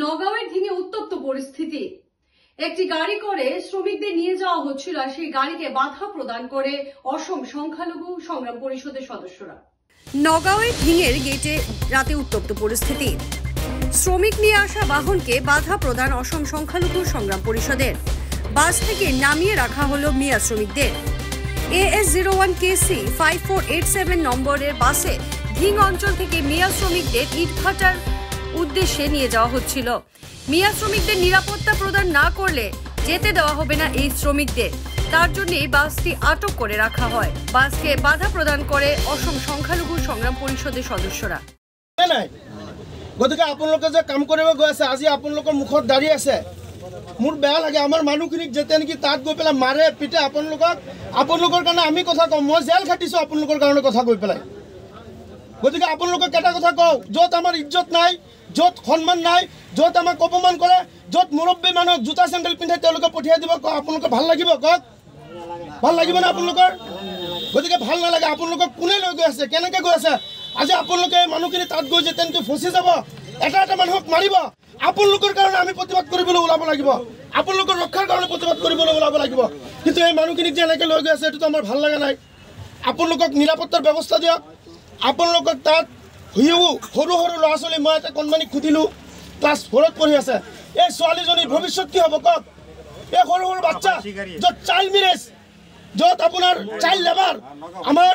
নগাঁওয়ের ঢিঙে উত্তপ্ত পরিস্থিতি। একটি গাড়ি করে শ্রমিকদের নিয়ে যাওয়া হচ্ছিল, আর সেই গাড়িকে বাধা প্রদান করে অসম সংখ্যালঘু সংগ্রাম পরিষদের সদস্যরা। নগাঁওয়ের ঢিঙের গেটে রাতে উত্তপ্ত পরিস্থিতি। শ্রমিক নিয়ে আসা বাহনকে বাধা প্রদান অসম সংখ্যালঘু সংগ্রাম পরিষদের। বাস থেকে নামিয়ে রাখা হলো মিয়া শ্রমিকদের। AS01KC 5487 নম্বরের বাসে ঢিং অঞ্চল থেকে মিয়া শ্রমিকদের ইটভাটার উদ্দেশ্যে নিয়ে যাওয়া হচ্ছিল। মিয়া শ্রমিকদের নিরাপত্তা প্রদান না করলে যেতে দেওয়া হবে না এই শ্রমিকদের। তার জন্য বাসটি আটক করে রাখা হয়। বাসকে বাধা প্রদান করে অসম সংখ্যালঘু সংগ্রাম পরিষদের সদস্যরা। গতিকে আপোনালোকে যে কাম কৰিব গৈ আছে, আজি আপোনালোকৰ মুখত দাঁড়ি আছে, মোৰ বেয়া লাগে। আমাৰ মানুহখিনিক যেতিয়া নেকি তাত গৈ পেলাই মাৰে পিটে, আপোনালোকৰ কাৰণে আমি কথা কওঁ, মই জেল খাটিছোঁ আপোনালোকৰ কাৰণে কথা কৈ পেলাই। গতিকে আপোনালোকক এটা কথা কওঁ, য'ত আমাৰ ইজ্জত নাই, য'ত সন্মান নাই, য'ত আমাক অপমান কৰে, য'ত মুৰব্বী মানুহক জোতা চেণ্ডেল পিন্ধাই তেওঁলোকে পঠিয়াই দিব, আপোনালোকৰ ভাল লাগিব? কওক, ভাল লাগিব নে আপোনালোকৰ? গতিকে ভাল নালাগে। আপোনালোকক কোনে লৈ গৈ আছে, কেনেকৈ গৈ আছে? আজি আপোনালোকে মানুহখিনি তাত গৈ যে তেনেকৈ ফচি যাব, এটা এটা মানুহক মাৰিব। আপোনালোকৰ কাৰণে আমি প্ৰতিবাদ কৰিবলৈ ওলাব লাগিব, আপোনালোকৰ ৰক্ষাৰ কাৰণে প্ৰতিবাদ কৰিবলৈ ওলাব লাগিব। কিন্তু এই মানুহখিনিক যে এনেকৈ লৈ গৈ আছে, এইটোতো আমাৰ ভাল লগা নাই। আপোনালোকক নিৰাপত্তাৰ ব্যৱস্থা দিয়ক। আপোনালোকক তাত সৰু সৰু ল'ৰা ছোৱালী, মই এটা কণমানিক সুধিলোঁ, ক্লাছ 4ত পঢ়ি আছে। এই ছোৱালীজনীৰ ভৱিষ্যত কি হ'ব কওক? এই সৰু সৰু বাচ্চা, য'ত চাইল্ড মেৰেজ, য'ত আপোনাৰ চাইল্ড লেবাৰ আমাৰ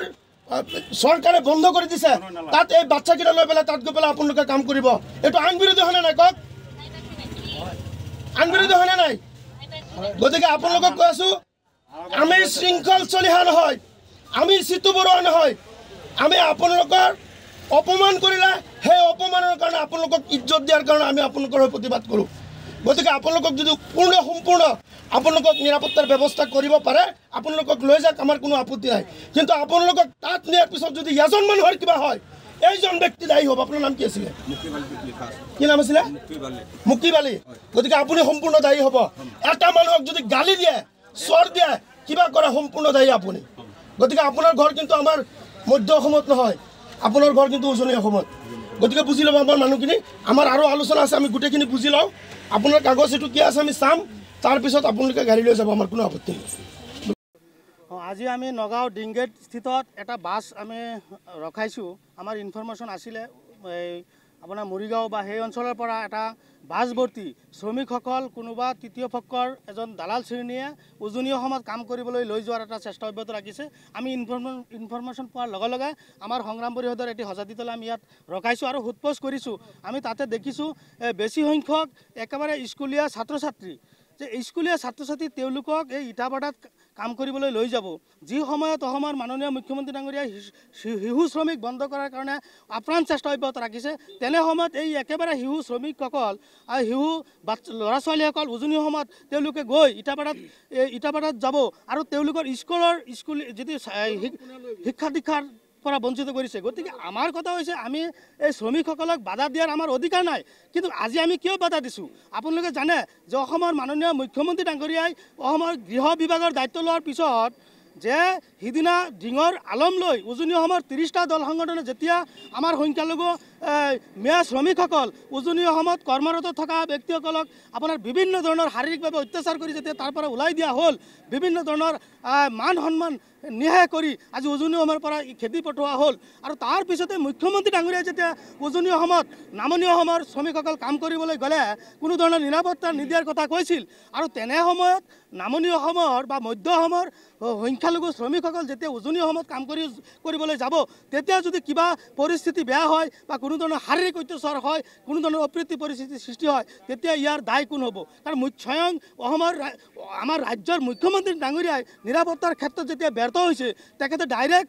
চৰকাৰে বন্ধ কৰি দিছে, তাত এই বাচ্চাকেইটা লৈ পেলাই তাত গৈ পেলাই আপোনালোকে কাম কৰিব। এইটো আইন বিৰোধী হয়নে নাই কওক? আইন বিৰোধী হয়নে নাই? গতিকে আপোনালোকক কৈ আছোঁ, আমি শৃংখল চলিহা নহয়, আমি চিতু বৰুৱা নহয়। আমি আপোনালোকৰ অপমান কৰিলে সেই অপমানৰ কাৰণে আপোনালোকক ইজ্জত দিয়াৰ কাৰণে আমি আপোনালোকৰ হৈ প্ৰতিবাদ কৰোঁ। গতিকে আপোনালোকক যদি সম্পূৰ্ণ আপোনালোকক নিৰাপত্তাৰ ব্যৱস্থা কৰিব পাৰে, আপোনালোকক লৈ যাওক, আমাৰ কোনো আপত্তি নাই। কিন্তু আপোনালোকক তাত নিয়াৰ পিছত যদি এজন মানুহৰ কিবা হয়, এইজন ব্যক্তি দায়ী হ'ব। আপোনাৰ নাম কি আছিলে? কি নাম আছিলে? মুক্তি বালি। গতিকে আপুনি সম্পূৰ্ণ দায়ী হ'ব। এটা মানুহক যদি গালি দিয়ে, চৰ দিয়ে, কিবা কৰে, সম্পূৰ্ণ দায়ী আপুনি। গতিকে আপোনাৰ ঘৰ কিন্তু আমাৰ মধ্য অসমত নহয়, আপোনাৰ ঘৰ কিন্তু উজনি অসমত। গতিকে বুজি ল'ব আমাৰ মানুহখিনি। আমাৰ আৰু আলোচনা আছে, আমি গোটেইখিনি বুজি লওঁ। আপোনাৰ কাগজ এইটো কি আছে আমি চাম, তাৰপিছত আপোনালোকে গাড়ী লৈ যাব, আমাৰ কোনো আপত্তি নাই। আজি আমি নগাঁও ডিংগেট স্থিতত এটা বাছ আমি ৰখাইছোঁ। আমাৰ ইনফৰমেশ্যন আছিলে আপোনাৰ মৰিগাঁও বা সেই অঞ্চলৰ পৰা এটা বাছ ভৰ্তি শ্ৰমিকসকল, কোনোবা তৃতীয় পক্ষৰ এজন দালাল শ্ৰেণীয়ে উজনি অসমত কাম কৰিবলৈ লৈ যোৱাৰ এটা চেষ্টা অব্যাহত ৰাখিছে। আমি ইনফৰমেশ্যন পোৱাৰ লগে লগে আমাৰ সংগ্ৰাম পৰিষদৰ এটি সজাতি দল আমি ইয়াত ৰখাইছোঁ আৰু সোধপোছ কৰিছোঁ। আমি তাতে দেখিছোঁ বেছি সংখ্যক একেবাৰে স্কুলীয়া ছাত্ৰ ছাত্ৰী, যে স্কুলীয়া ছাত্ৰ ছাত্ৰী তেওঁলোকক এই ইটাভাটাত কাম কৰিবলৈ লৈ যাব। যি সময়ত অসমৰ মাননীয় মুখ্যমন্ত্ৰী ডাঙৰীয়াই শিশু শ্ৰমিক বন্ধ কৰাৰ কাৰণে আপ্ৰাণ চেষ্টা অব্যাহত ৰাখিছে, তেনে সময়ত এই একেবাৰে শিশু শ্ৰমিকসকল আৰু শিশু ল'ৰা ছোৱালীসকল উজনি অসমত তেওঁলোকে গৈ ইটাভাটাত যাব আৰু তেওঁলোকৰ স্কুল যিটো শিক্ষা দীক্ষাৰ পৰা বঞ্চিত কৰিছে। গতিকে আমাৰ কথা হৈছে, আমি এই শ্ৰমিকসকলক বাধা দিয়াৰ আমাৰ অধিকাৰ নাই। কিন্তু আজি আমি কিয় বাধা দিছোঁ? আপোনালোকে জানে যে অসমৰ মাননীয় মুখ্যমন্ত্ৰী ডাঙৰীয়াই অসমৰ গৃহ বিভাগৰ দায়িত্ব লোৱাৰ পিছত যে সিদিনা ডিঙৰ আলম লৈ উজনি অসমৰ 30টা দল সংগঠনে যেতিয়া আমাৰ সংখ্যালঘু মিয়া শ্ৰমিকসকল উজনি অসমত কৰ্মৰত থকা ব্যক্তিসকলক আপোনাৰ বিভিন্ন ধৰণৰ শাৰীৰিকভাৱে অত্যাচাৰ কৰি যেতিয়া তাৰ পৰা ওলাই দিয়া হ'ল, বিভিন্ন ধৰণৰ মান সন্মান নিয়াই কৰি আজি উজনি অসমৰ পৰা খেদি পঠোৱা হ'ল। আৰু তাৰপিছতে মুখ্যমন্ত্ৰী ডাঙৰীয়াই যেতিয়া উজনি অসমত নামনি অসমৰ শ্ৰমিকসকল কাম কৰিবলৈ গ'লে কোনো ধৰণৰ নিৰাপত্তা নিদিয়াৰ কথা কৈছিল। আৰু তেনে সময়ত নামনি অসমৰ বা মধ্য অসমৰ সংখ্যালঘু শ্ৰমিকসকল যেতিয়া উজনি অসমত কাম কৰিবলৈ যাব, তেতিয়া যদি কিবা পৰিস্থিতি বেয়া হয় বা কোনো ধৰণৰ শাৰীৰিক অত্যাচাৰ হয়, কোনো ধৰণৰ অপ্ৰীতি পৰিস্থিতিৰ সৃষ্টি হয়, তেতিয়া ইয়াৰ দায় কোন হ'ব? কাৰণ স্বয়ং আমাৰ ৰাজ্যৰ মুখ্যমন্ত্ৰী ডাঙৰীয়াই নিৰাপত্তাৰ ক্ষেত্ৰত যেতিয়া ব্যৰ্থ হৈছে, তেখেতে ডাইৰেক্ট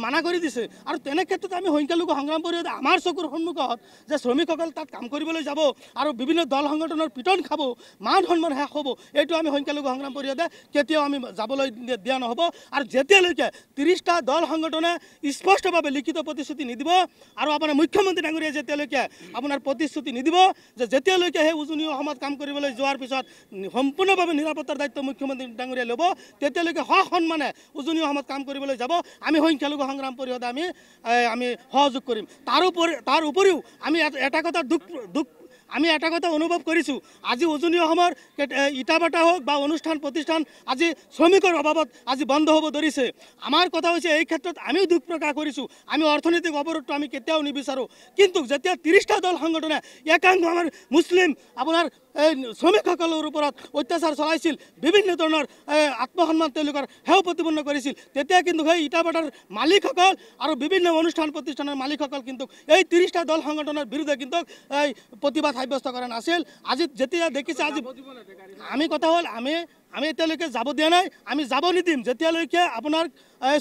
মানা কৰি দিছে। আৰু তেনে ক্ষেত্ৰত আমি সংখ্যালঘু সংগ্ৰাম পৰিষদ আমাৰ চকুৰ সন্মুখত যে শ্ৰমিকসকল তাত কাম কৰিবলৈ যাব আৰু বিভিন্ন দল সংগঠনৰ পিটন খাব, মান সন্মান শেষ হ'ব, এইটো আমি সংখ্যালঘু সংগ্ৰাম পৰিষদে কেতিয়াও আমি যাবলৈ দিয়া নহ'ব। আৰু যেতিয়ালৈকে 30টা দল সংগঠনে স্পষ্টভাৱে লিখিত প্ৰতিশ্ৰুতি নিদিব আৰু আপোনাৰ মুখ্যমন্ত্ৰী ডাঙৰীয়াই যেতিয়ালৈকে আপোনাৰ প্ৰতিশ্ৰুতি নিদিব যে যেতিয়ালৈকে সেই উজনি অসমত কাম কৰিবলৈ যোৱাৰ পিছত সম্পূৰ্ণভাৱে নিৰাপত্তাৰ দায়িত্ব মুখ্যমন্ত্ৰী ডাঙৰীয়াই ল'ব, তেতিয়ালৈকে সন্মানে উজনি অসমত কাম কৰিবলৈ যাব, আমি সংখ্যালঘু সংগ্ৰাম পৰিষদে আমি সহযোগ কৰিম। তাৰ উপৰিও আমি এটা কথা দুখ আমি এটা কথা অনুভৱ কৰিছোঁ, আজি উজনি অসমৰ ইটাভাটা হওক বা অনুষ্ঠান প্ৰতিষ্ঠান আজি শ্ৰমিকৰ অভাৱত আজি বন্ধ হ'ব ধৰিছে। আমাৰ কথা হৈছে এই ক্ষেত্ৰত আমিও দুখ প্ৰকাশ কৰিছোঁ। আমি অৰ্থনৈতিক অৱৰোধটো আমি কেতিয়াও নিবিচাৰোঁ, কিন্তু যেতিয়া 30টা দল সংগঠনে একাংশ আমাৰ মুছলিম আপোনাৰ শ্ৰমিকসকলৰ ওপৰত অত্যাচাৰ চলাইছিল, বিভিন্ন ধৰণৰ আত্মসন্মান তেওঁলোকৰ সেৱা প্ৰতিপন্ন কৰিছিল, তেতিয়া কিন্তু সেই ইটাভাটাৰ মালিকসকল আৰু বিভিন্ন অনুষ্ঠান প্ৰতিষ্ঠানৰ মালিকসকল কিন্তু এই 30টা দল সংগঠনৰ বিৰুদ্ধে কিন্তু এই প্ৰতিবাদ সাব্যস্ত কৰা নাছিল। আজি যেতিয়া দেখিছে, আজি আমি কথা হ'ল আমি এতিয়ালৈকে যাব দিয়া নাই, আমি যাব নিদিম যেতিয়ালৈকে আপোনাৰ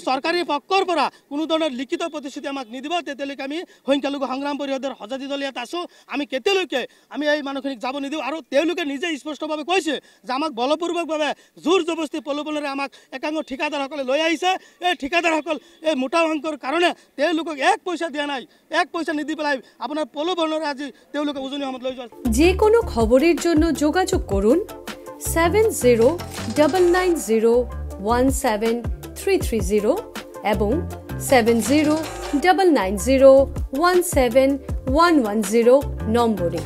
চৰকাৰী পক্ষৰ পৰা কোনো ধৰণৰ লিখিত প্ৰতিশ্ৰুতি আমাক নিদিব, তেতিয়ালৈকে আমি সংখ্যালঘু সংগ্ৰাম পৰিষদৰ সজাতি দল ইয়াত আছোঁ। আমি কেতিয়ালৈকে আমি এই মানুহখিনিক যাব নিদিওঁ। আৰু তেওঁলোকে নিজে স্পষ্টভাৱে কৈছে যে আমাক বলপূৰ্বকভাৱে জোৰ জবস্তি প্ৰলোভনেৰে আমাক একাংশ ঠিকাদাৰসকলে লৈ আহিছে। এই ঠিকাদাৰসকল এই মোটা অংকৰ কাৰণে তেওঁলোকক 1 পইচা দিয়া নাই, 1 পইচা নিদি পেলাই আপোনাৰ প্ৰলোভনেৰে আজি তেওঁলোকে উজনি অসমত লৈ যোৱা। যে কোনো খবৰেৰ জন্য যোগাযোগ কৰুন 7099017330 এবং 7099017110 নম্বৰে।